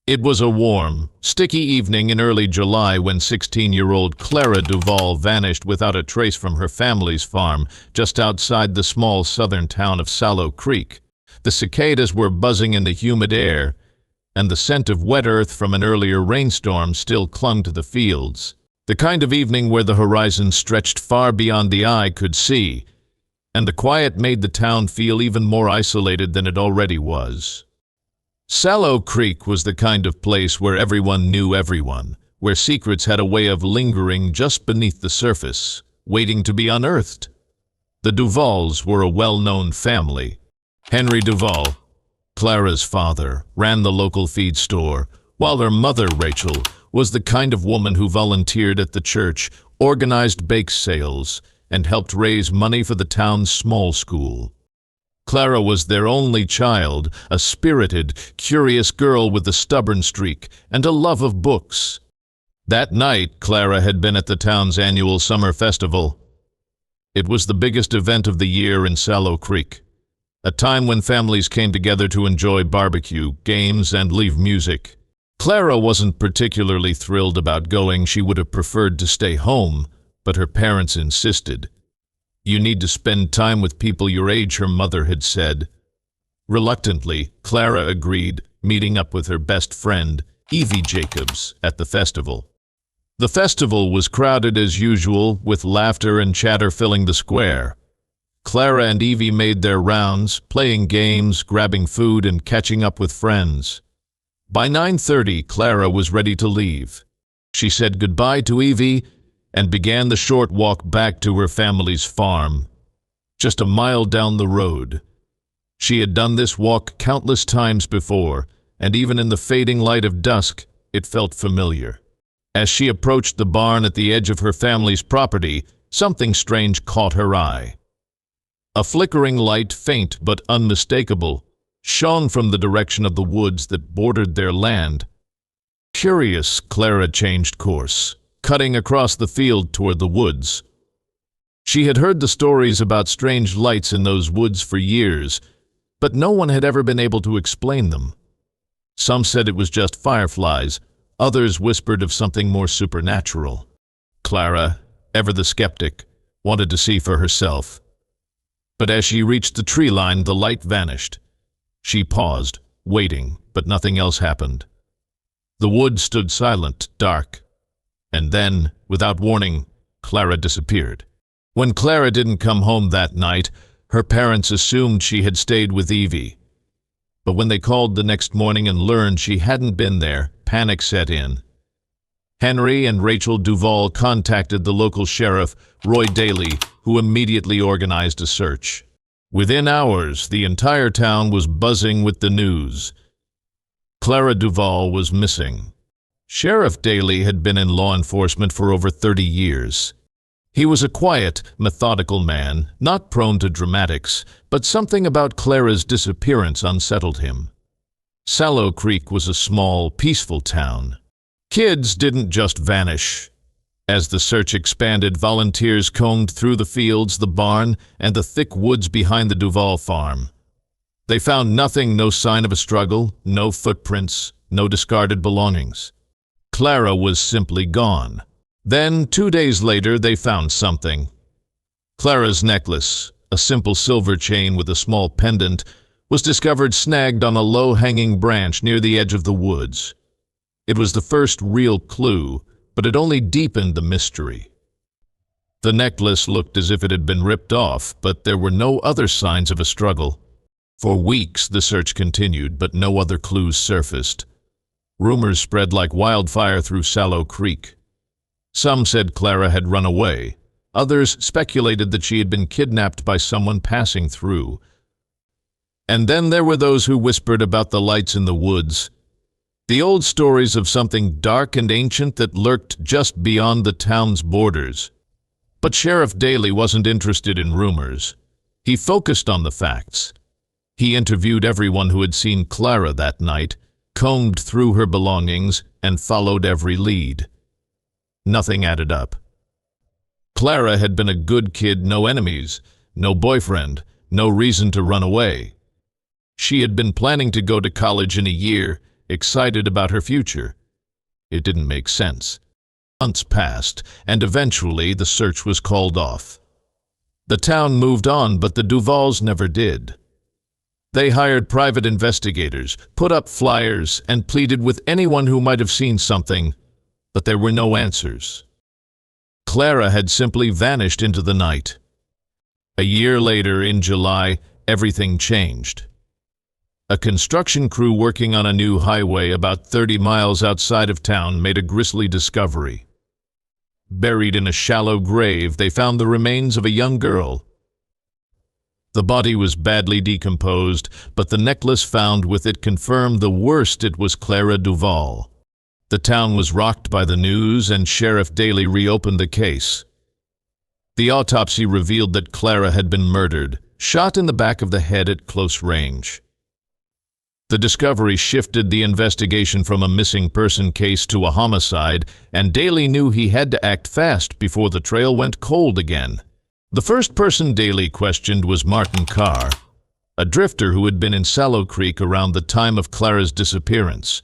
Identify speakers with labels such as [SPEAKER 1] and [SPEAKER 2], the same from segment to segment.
[SPEAKER 1] It was a warm, sticky evening in early July when 16-year-old Clara Duvall vanished without a trace from her family's farm just outside the small southern town of Sallow Creek. The cicadas were buzzing in the humid air, and the scent of wet earth from an earlier rainstorm still clung to the fields. The kind of evening where the horizon stretched far beyond the eye could see, and the quiet made the town feel even more isolated than it already was. Sallow Creek was the kind of place where everyone knew everyone, where secrets had a way of lingering just beneath the surface, waiting to be unearthed. The Duvalls were a well-known family. Henry Duvall, Clara's father, ran the local feed store, while her mother, Rachel, was the kind of woman who volunteered at the church, organized bake sales, and helped raise money for the town's small school. Clara was their only child, a spirited, curious girl with a stubborn streak and a love of books. That night, Clara had been at the town's annual summer festival. It was the biggest event of the year in Sallow Creek, a time when families came together to enjoy barbecue, games, and live music. Clara wasn't particularly thrilled about going. She would have preferred to stay home, but her parents insisted. "You need to spend time with people your age," her mother had said. Reluctantly, Clara agreed, meeting up with her best friend, Evie Jacobs, at the festival. The festival was crowded as usual, with laughter and chatter filling the square. Clara and Evie made their rounds, playing games, grabbing food, and catching up with friends. By 9:30, Clara was ready to leave. She said goodbye to Evie and began the short walk back to her family's farm, just a mile down the road. She had done this walk countless times before, and even in the fading light of dusk, it felt familiar. As she approached the barn at the edge of her family's property, something strange caught her eye. A flickering light, faint but unmistakable, shone from the direction of the woods that bordered their land. Curious, Clara changed course, cutting across the field toward the woods. She had heard the stories about strange lights in those woods for years, but no one had ever been able to explain them. Some said it was just fireflies, others whispered of something more supernatural. Clara, ever the skeptic, wanted to see for herself. But as she reached the tree line, the light vanished. She paused, waiting, but nothing else happened. The woods stood silent, dark. And then, without warning, Clara disappeared. When Clara didn't come home that night, her parents assumed she had stayed with Evie. But when they called the next morning and learned she hadn't been there, panic set in. Henry and Rachel Duvall contacted the local sheriff, Roy Daley, who immediately organized a search. Within hours, the entire town was buzzing with the news. Clara Duvall was missing. Sheriff Daley had been in law enforcement for over 30 years. He was a quiet, methodical man, not prone to dramatics, but something about Clara's disappearance unsettled him. Sallow Creek was a small, peaceful town. Kids didn't just vanish. As the search expanded, volunteers combed through the fields, the barn, and the thick woods behind the Duvall farm. They found nothing, no sign of a struggle, no footprints, no discarded belongings. Clara was simply gone. Then, 2 days later, they found something. Clara's necklace, a simple silver chain with a small pendant, was discovered snagged on a low-hanging branch near the edge of the woods. It was the first real clue, but it only deepened the mystery. The necklace looked as if it had been ripped off, but there were no other signs of a struggle. For weeks, the search continued, but no other clues surfaced. Rumors spread like wildfire through Sallow Creek. Some said Clara had run away. Others speculated that she had been kidnapped by someone passing through. And then there were those who whispered about the lights in the woods. The old stories of something dark and ancient that lurked just beyond the town's borders. But Sheriff Daley wasn't interested in rumors. He focused on the facts. He interviewed everyone who had seen Clara that night, combed through her belongings, and followed every lead. Nothing added up. Clara had been a good kid, no enemies, no boyfriend, no reason to run away. She had been planning to go to college in a year, excited about her future. It didn't make sense. Months passed, and eventually the search was called off. The town moved on, but the Duvalls never did. They hired private investigators, put up flyers, and pleaded with anyone who might have seen something, but there were no answers. Clara had simply vanished into the night. A year later, in July, everything changed. A construction crew working on a new highway about 30 miles outside of town made a grisly discovery. Buried in a shallow grave, they found the remains of a young girl. The body was badly decomposed, but the necklace found with it confirmed the worst. It was Clara Duvall. The town was rocked by the news, and Sheriff Daley reopened the case. The autopsy revealed that Clara had been murdered, shot in the back of the head at close range. The discovery shifted the investigation from a missing person case to a homicide, and Daley knew he had to act fast before the trail went cold again. The first person Daley questioned was Martin Carr, a drifter who had been in Sallow Creek around the time of Clara's disappearance.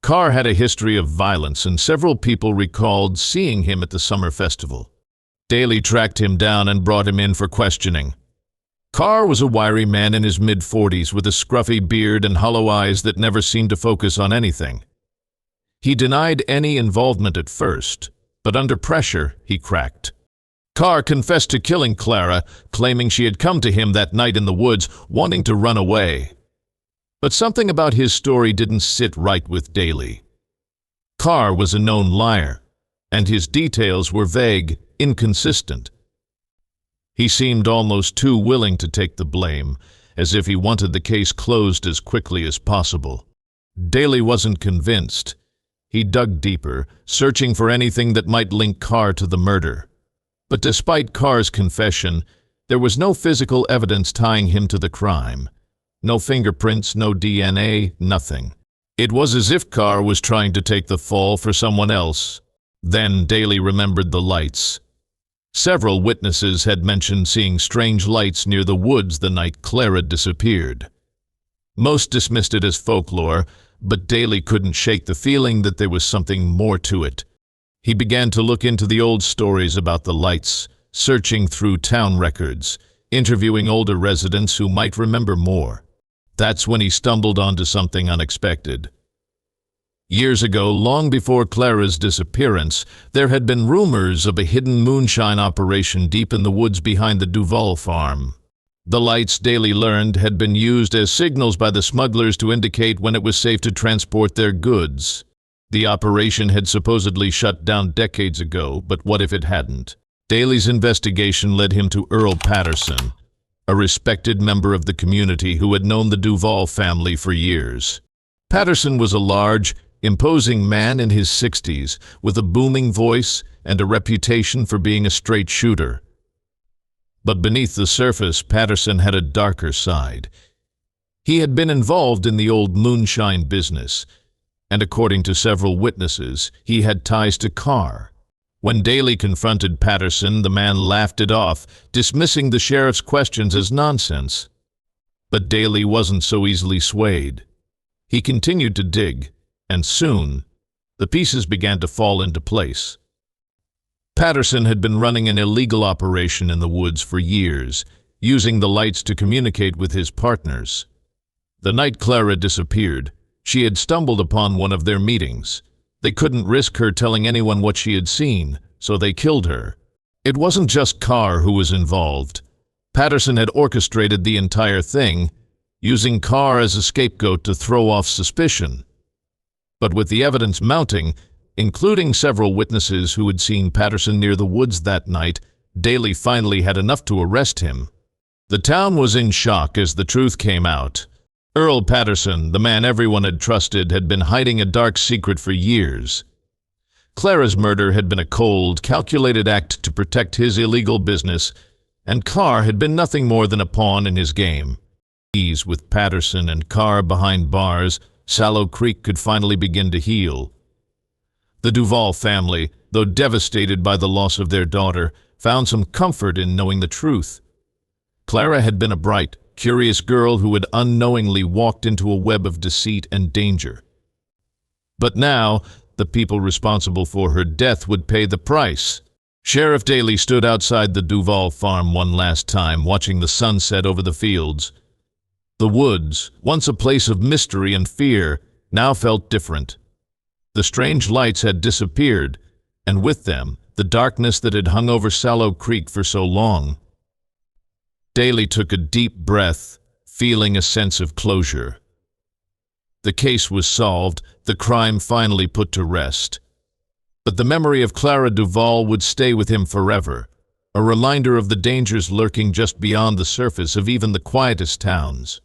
[SPEAKER 1] Carr had a history of violence, and several people recalled seeing him at the summer festival. Daley tracked him down and brought him in for questioning. Carr was a wiry man in his mid-40s with a scruffy beard and hollow eyes that never seemed to focus on anything. He denied any involvement at first, but under pressure, he cracked. Carr confessed to killing Clara, claiming she had come to him that night in the woods, wanting to run away. But something about his story didn't sit right with Daley. Carr was a known liar, and his details were vague, inconsistent. He seemed almost too willing to take the blame, as if he wanted the case closed as quickly as possible. Daley wasn't convinced. He dug deeper, searching for anything that might link Carr to the murder. But despite Carr's confession, there was no physical evidence tying him to the crime. No fingerprints, no DNA, nothing. It was as if Carr was trying to take the fall for someone else. Then Daley remembered the lights. Several witnesses had mentioned seeing strange lights near the woods the night Clara disappeared. Most dismissed it as folklore, but Daley couldn't shake the feeling that there was something more to it. He began to look into the old stories about the lights, searching through town records, interviewing older residents who might remember more. That's when he stumbled onto something unexpected. Years ago, long before Clara's disappearance, there had been rumors of a hidden moonshine operation deep in the woods behind the Duvall farm. The lights, Daley learned, had been used as signals by the smugglers to indicate when it was safe to transport their goods. The operation had supposedly shut down decades ago, but what if it hadn't? Daley's investigation led him to Earl Patterson, a respected member of the community who had known the Duvall family for years. Patterson was a large, imposing man in his 60s, with a booming voice and a reputation for being a straight shooter. But beneath the surface, Patterson had a darker side. He had been involved in the old moonshine business, and according to several witnesses, he had ties to Carr. When Daley confronted Patterson, the man laughed it off, dismissing the sheriff's questions as nonsense. But Daley wasn't so easily swayed. He continued to dig, and soon, the pieces began to fall into place. Patterson had been running an illegal operation in the woods for years, using the lights to communicate with his partners. The night Clara disappeared, she had stumbled upon one of their meetings. They couldn't risk her telling anyone what she had seen, so they killed her. It wasn't just Carr who was involved. Patterson had orchestrated the entire thing, using Carr as a scapegoat to throw off suspicion. But with the evidence mounting, including several witnesses who had seen Patterson near the woods that night, Daley finally had enough to arrest him. The town was in shock as the truth came out. Earl Patterson, the man everyone had trusted, had been hiding a dark secret for years. Clara's murder had been a cold, calculated act to protect his illegal business, and Carr had been nothing more than a pawn in his game. With Patterson and Carr behind bars, Sallow Creek could finally begin to heal. The Duvall family, though devastated by the loss of their daughter, found some comfort in knowing the truth. Clara had been a bright, curious girl who had unknowingly walked into a web of deceit and danger. But now, the people responsible for her death would pay the price. Sheriff Daley stood outside the Duvall farm one last time, watching the sunset over the fields. The woods, once a place of mystery and fear, now felt different. The strange lights had disappeared, and with them, the darkness that had hung over Sallow Creek for so long. Daley took a deep breath, feeling a sense of closure. The case was solved, the crime finally put to rest. But the memory of Clara Duvall would stay with him forever, a reminder of the dangers lurking just beyond the surface of even the quietest towns.